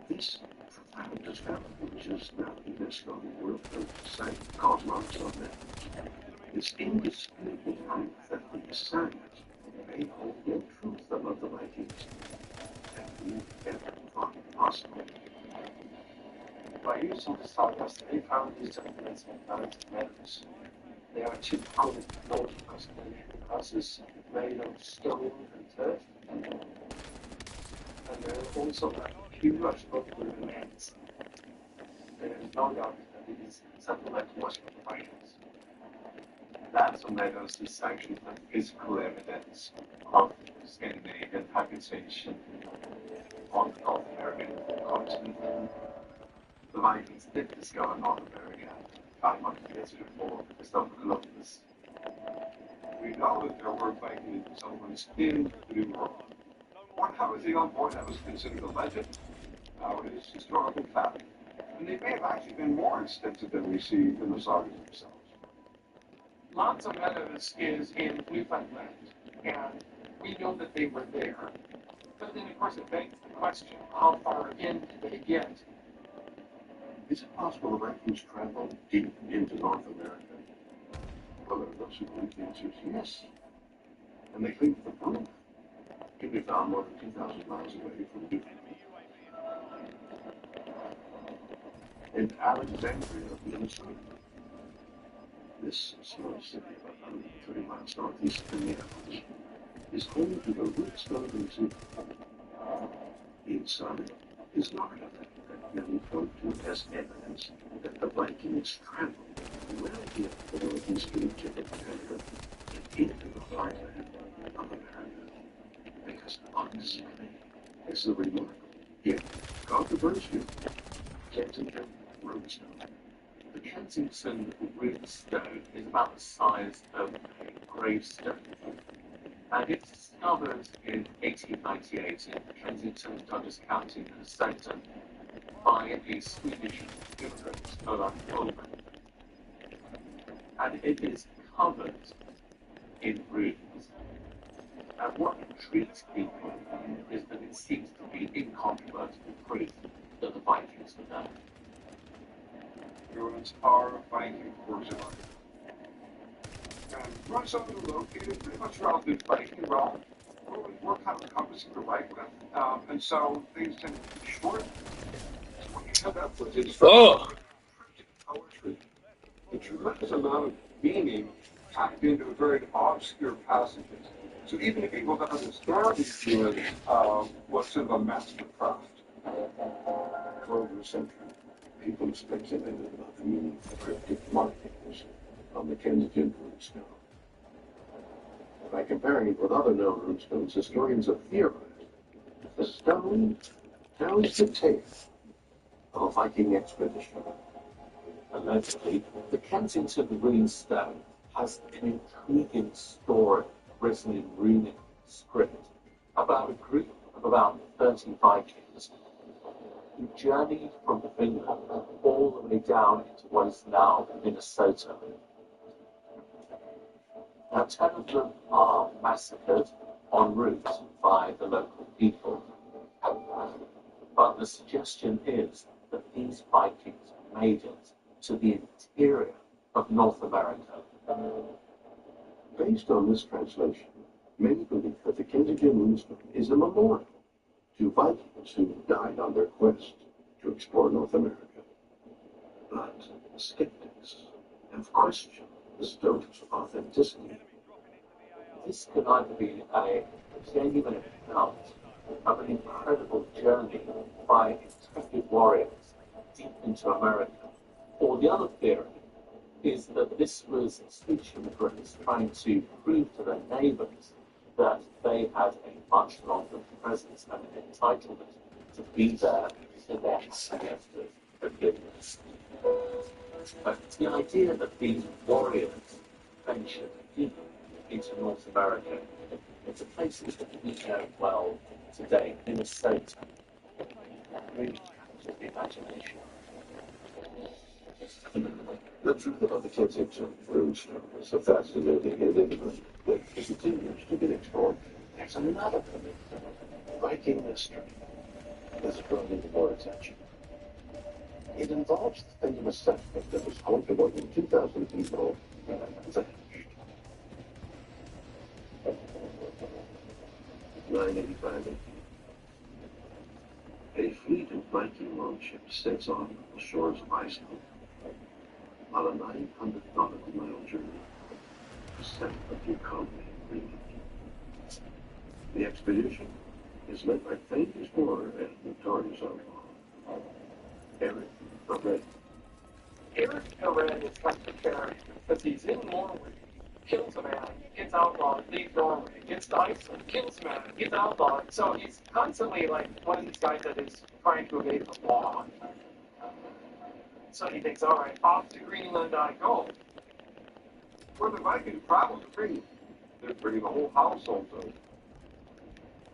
This profound development is now UNESCO World Heritage Site called Warzone. It's indisputable proof that the science may hold in truth about the Vikings that we ever thought possible. By using the sawdust, they found these documents in mountain metals. They are typical North Australian houses made of stone and turf. And there are also a few archaeological remains. There is no doubt that it is something like was from the Vikings. That tomatoes is actually the physical evidence of Scandinavian habitation on the North American continent. The Vikings did discover North America 500 years before Christopher Columbus. We know that there were Viking settlements in the New World. One housing on board that was considered a legend. Now it is historical fact. And they may have actually been more extensive than we see in the sagas themselves. Lots of meadows is in Newfoundland, and we know that they were there. But then, of course, it begs the question, how far in did they get? Is it possible the Vikings traveled deep into North America? Well, there are those who believe the answer is yes. And they think the proof can be found more than 2,000 miles away from Newfoundland. In Alexandria, Minnesota, this small city about 130 miles northeast of Minneapolis is home to the Roots Building Zoo. Inside is an artifact that many point to as evidence that the Vikings traveled well beyond the northeastern tip of Canada and into the heartland of America. Because honestly, is the remarkable, yet controversial, Kensington runestone. The Kensington runestone is about the size of a gravestone, and it's discovered in 1898 in Kensington, Douglas County, Minnesota, by a Swedish immigrant, Olaf Ullman. And it is covered in runes. And what intrigues people is that it seems to be incontrovertible proof that the Vikings were there. Ruins are Viking works of art. And ruins are located pretty much around the Viking realm. We're kind of encompassing the right with. And so things tend to be short. When you have that footage from poetry, the tremendous amount of meaning packed into very obscure passages. So even if people don't understand these ruins, what's sort of a master craft. For over a century, people have speculated about the meaning of cryptic markings on the Kensington runestone. By comparing it with other known runestones, historians have theorized that the stone tells the tale of a Viking expedition. Allegedly, the Kensington runestone has an intriguing story written in runic script about a group of about 30 Vikings who journeyed from Finland all the way down into what is now Minnesota. Now, 10 of them are massacred en route by the local people. But the suggestion is that these Vikings made it to the interior of North America. Based on this translation, many believe that the Kensington runestone is a memorial to Vikings who died on their quest to explore North America. But skeptics have questioned the stone's authenticity. This could either be a genuine account of an incredible journey by intrepid warriors deep into America, or the other theory is that this was Swedish immigrants trying to prove to their neighbours that they had a much longer presence and an entitlement to be there in their ancestors' forgiveness. But the idea that these warriors ventured deep into North America, into places that we know well today, Minnesota, really captures the imagination. The truth about the Kensington runestone is a fascinating enigma that continues to be explored. There's another Viking mystery. has drawn even more attention. It involves the famous settlement that was home to more than 2,000 people and vanished. 985 AD. A fleet of Viking longships sets off from the shores of Iceland on a 900 nautical mile journey to set up the colony in Greenland. The expedition is led by famed explorer and notorious outlaw, Eric the Red. Eric the Red is like the character because he's in Norway, kills a man, gets outlawed, leaves Norway, gets to Iceland, kills a man, gets outlawed. So he's constantly like one of these guys that is trying to evade the law. So he thinks, all right, off to Greenland I go. Where the Vikings traveled to Greenland, they're bringing the whole household over.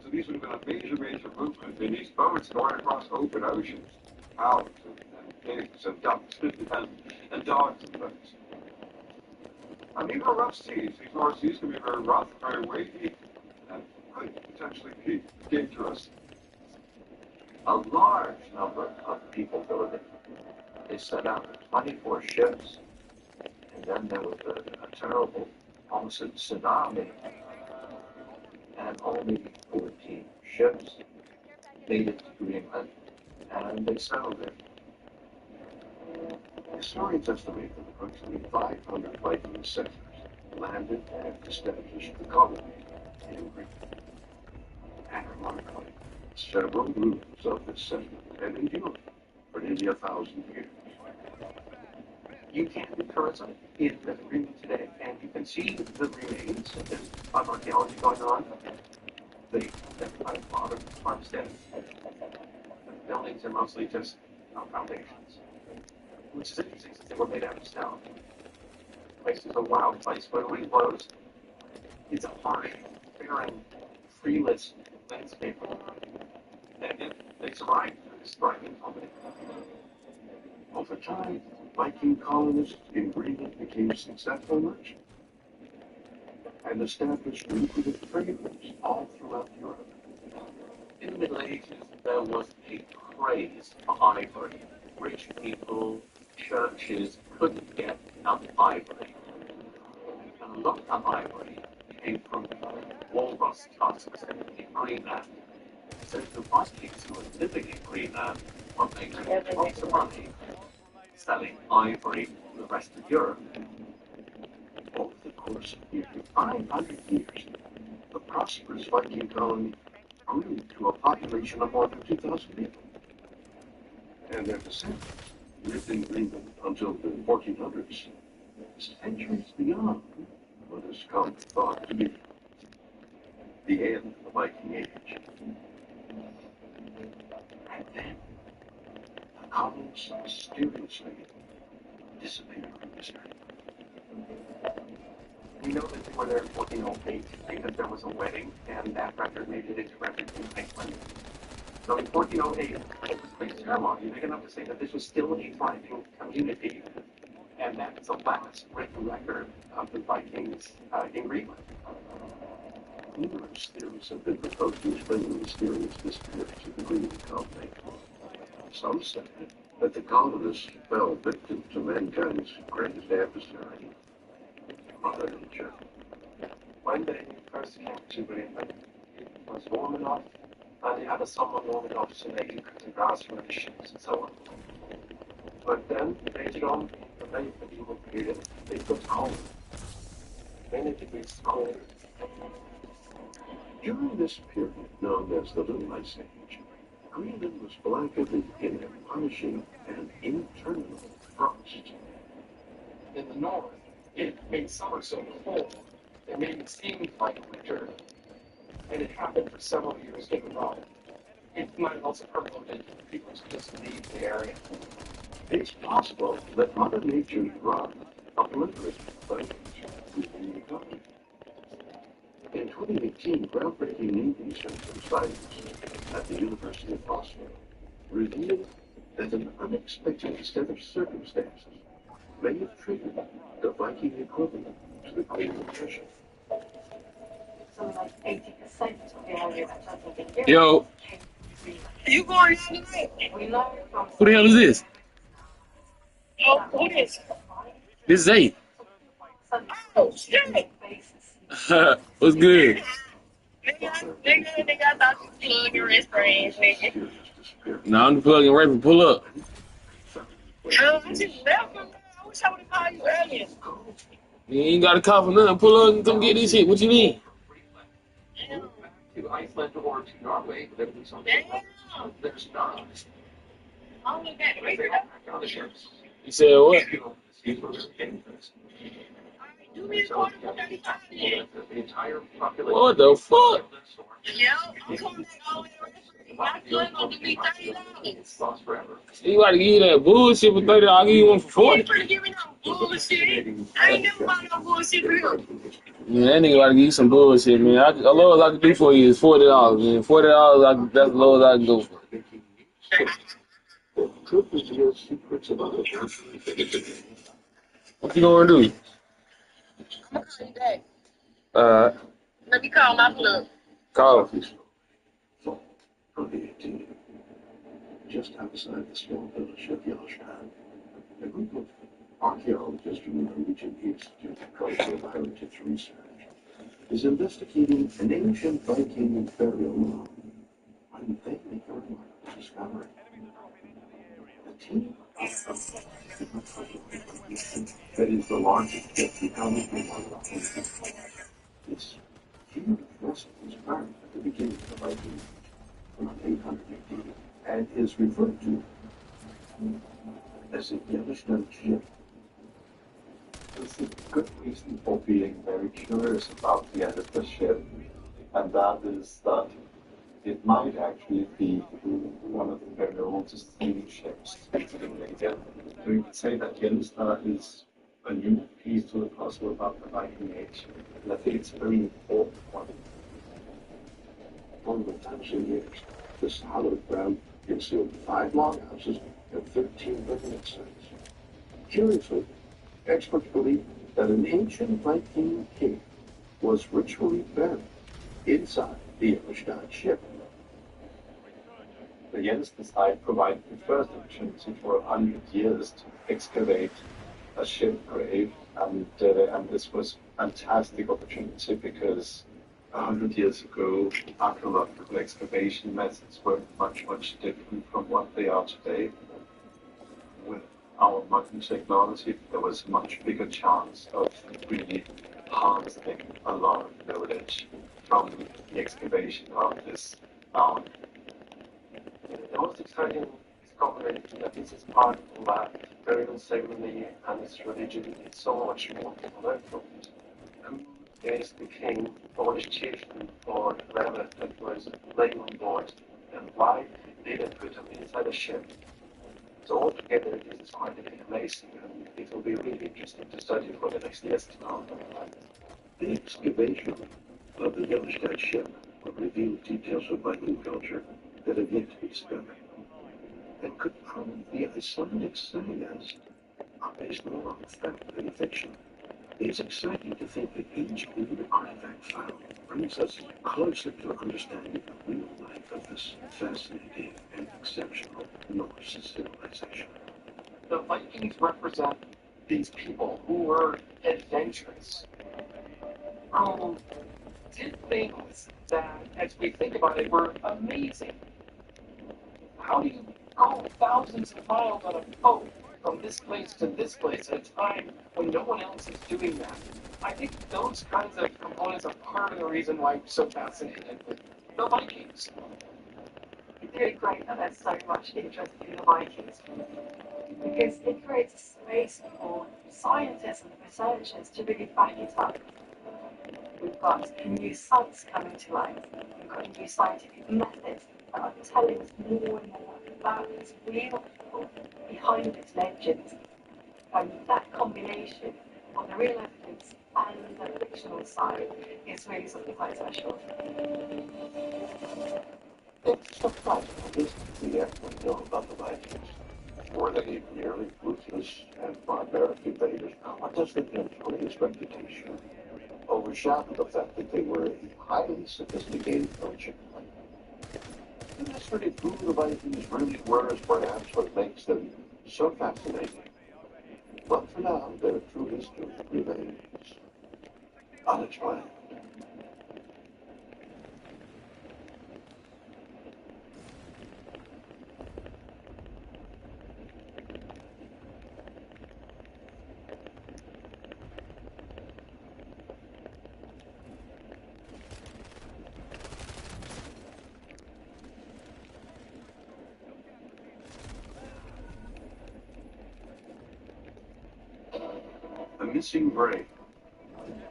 So these would have been a major movement in these boats going across open oceans, cows and pigs and ducks and dogs and things. I mean, these are rough seas. These North Seas can be very rough, very wavy, and could potentially be dangerous. A large number of people go there. They set out with 24 ships, and then there was a terrible, almost a tsunami, and only 14 ships made it to Greenland, and they settled there. Historians estimate that approximately 500 Viking settlers landed and established the colony in Greenland. Ironically, several groups of this settlement have endured for nearly 1,000 years. You can do tourism in Greenland today, and you can see the remains. There's a lot of archaeology going on. They find modern farmsteads. The buildings are mostly just foundations, which is interesting since they were made out of stone. The place is a wild place where the wind blows. It's a harsh, barren, treeless landscape. And yet they survived through this thriving company. Over time, Viking colonists in Greenland became successful merchants and established lucrative trade routes all throughout Europe. In the Middle Ages, there was a craze for ivory. Rich people, churches couldn't get enough ivory. And a lot of ivory came from walrus tusks in Greenland. So the Vikings who were living in Greenland were making lots of money selling ivory to the rest of Europe. Over the course of nearly 500 years, the prosperous Viking colony grew to a population of more than 2,000 people. And their descendants lived in Greenland until the 1400s, centuries beyond what is commonly thought to be the end of the Viking Age. And then, the colonists mysteriously disappeared from history. We know that they were there in 1408 because there was a wedding, and that record made it into record in Iceland. So in 1408, it was a big ceremony, big enough to say that this was still a thriving community, and that's the last written record of the Vikings in Greenland. Numerous theories have been proposed to explain the mysterious disappearance of the Greenland colony. Some say that the colonists fell victim to mankind's greatest adversary, Mother Nature. When they first came to Greenland, it was warm enough, and they had a summer warm enough so they could cut the grass from the ships and so on. But then, later on, in the late medieval period, they got cold. Many degrees colder. During this period, known as the Little Ice Age, Greenland was blanketed in a punishing and interminable frost. In the north, it made summer so cold, it made it seem like winter. And it happened for several years in a row. It might have also promoted people to just leave the area. It's possible that Mother Nature's wrath obliterated Vikings within the colony. In 2018, groundbreaking new research from scientists at the University of Boston revealed that an unexpected set of circumstances may have triggered the Viking equivalent to the Great Depression. Something like 80% of the area that doesn't get Yo. You going out tonight? Who the hell is this? Oh, who this? This is Zay. Oh, shit. What's good? Nigga, I thought you plugged your wrist brain, nigga. Nah, I'm the plug and rapper. Pull up. I just left him. I wish I would have called you earlier. You ain't got to call for nothing. Pull up and come get this shit. What you need? Damn. To Iceland or to Norway, there was something. Damn. There's not. I'll look at it. On the ships. You said what? Do me a quarter for 35 then. The entire population. What the fuck? Yeah, I'm coming back all the way around. My son gonna give me $30. Lost forever. You about to give you that bullshit for 30. I'll give you one for You 40. ain't finna give me no bullshit. I ain't never bought no bullshit for you. Man, that nigga about to give you some bullshit, man. The lowest I can do for you is $40, man. $40, that's the lowest I can go for. The truth reveals secrets about the church. What you gonna do? I'm gonna call you back. Let me call my plug. Call him. Fall 2018. Just outside the small village of Yellowstone, a group of archaeologists from the Norwegian Institute of Cultural Heritage Research is investigating an ancient Viking burial mound when they make a remarkable discovery. The team that is the largest yet becoming remarkable. This huge vessel was carved at the beginning of the Viking Age, around 800 AD, and is referred to as a Yellowstone ship. This is a good reason for being very curious about the end of the ship, and that is that it might actually be one of the very oldest sailing ships in Scandinavia. So you could say that Yellowstone is a new piece to the puzzle about the Viking Age, and I think it's a very important one. Over thousands of years, this hallowed ground concealed 5 longhouses and 13 permanent sites. Curiously, experts believe that an ancient Viking king was ritually buried inside the Yellowstone ship. The Yellowstone site provided the first opportunity for 100 years to excavate a ship grave, and this was a fantastic opportunity because 100 years ago, archaeological excavation methods were much different from what they are today. With our modern technology, there was a much bigger chance of really harvesting a lot of knowledge from the excavation of this mound. The most exciting discovery is that this is part of that burial ceremony and its religion. It's so much more to learn from it. Who is the king or the chieftain or whoever that was laying on board, and why did they put him inside a ship? So altogether, this is quite amazing, and it will be really interesting to study for the next years to come. The excavation of the Yellowstone ship will reveal details of Viking culture that have yet to be discovered, and could prove the Icelandic sagas are based more on fact than fiction. It's exciting to think that each new artifact found brings us closer to understanding the real life of this fascinating and exceptional Norse civilization. The Vikings represent these people who were adventurous, who did things that, as we think about it, were amazing. How do you go thousands of miles on a boat from this place to this place at a time when no one else is doing that? I think those kinds of components are part of the reason why I'm so fascinated with the Vikings. It's really great that there's so much interest in the Vikings because it creates a space for scientists and researchers to really back it up. We've got new sites coming to life. We've got new scientific methods that are telling us more and more about these real people behind these legends. And that combination of the real evidence and the fictional side is really something quite special. It's surprising we actually know about the Vikings. Were they merely ruthless and barbaric invaders? Or does the notorious reputation overshadow the fact that they were a highly sophisticated culture? doesn't necessarily prove the Vikings really were, is perhaps what makes them so fascinating. But for now, their true history remains unexplained. A missing brain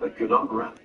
that could unwrap.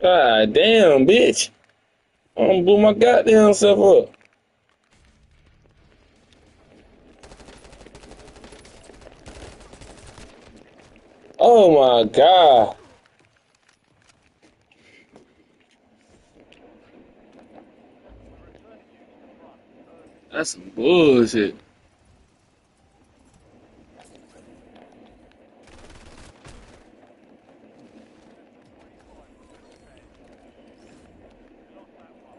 God damn, bitch. I'm gonna blew my goddamn self up. Oh my God. That's some bullshit.